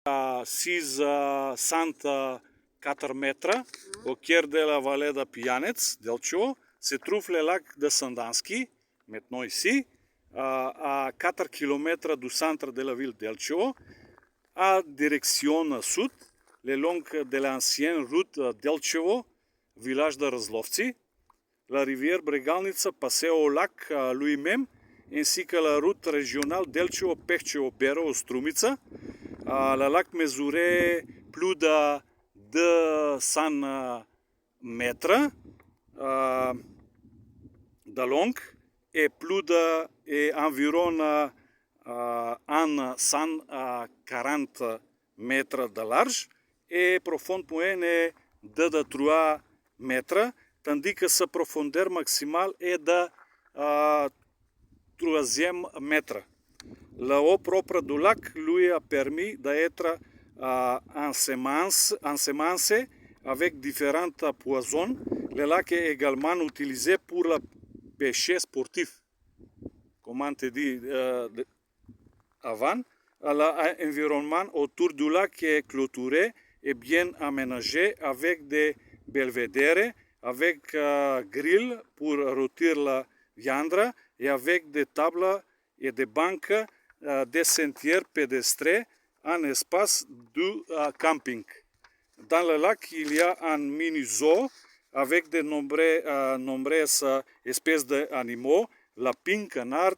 60 4 метра, o chiar de la Valea Pianets, Delcio, se trouve le lac de Sandanski, maintenant ici, à 4 km du centre de la ville Delcio, à direction sud, le long de l'ancienne route Delcevo, village de Razlovci, la rivière Bregalnica passe au lac lui-même, ainsi que la route régionale Delcevo-Pehcevo-Bero-Strumica. Le lac mesurait plus de 200 mètres de long et plus de environ 140 mètres de large et profond moyen est de 3 mètres, tandis que sa profondeur maximale est de 3e mètre. La eau propre du lac lui a permis d'être ensemencé avec différents poissons. Le lac est également utilisé pour la pêche sportive. Comme on te dit avant, l'environnement autour du lac est clôturé et bien aménagé avec des belvédères, avec grilles pour rôtir la viande et avec des tables et des bancs, des sentiers pédestres, un espace de camping. Dans le lac, il y a un mini-zoo avec de nombreuses espèces d'animaux, lapins, canards,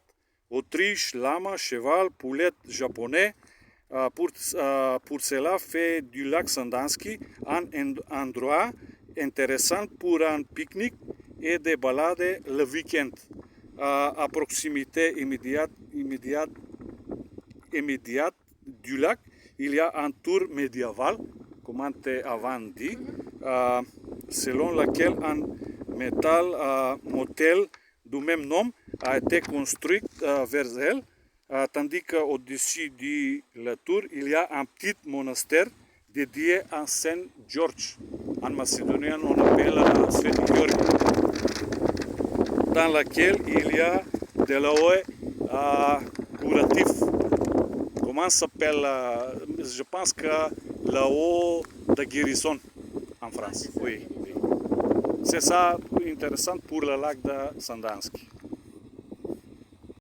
autruches, lamas, cheval, poulettes japonais. Pour cela, fait du lac Sandanski un endroit intéressant pour un pique-nique et des balades le week-end. À proximité immédiate du lac, il y a un tour médiéval, comme on t'a avant dit, selon lequel un motel du même nom a été construit vers elle, tandis qu'au-dessus de la tour, il y a un petit monastère dédié à Saint George. En macédonien, on appelle Sveti Georgi, dans laquelle il y a de l'eau curative. Comment s'appelle? Je pense que l'eau de guérison en France. Oui. C'est ça intéressant pour le lac de Sandanski.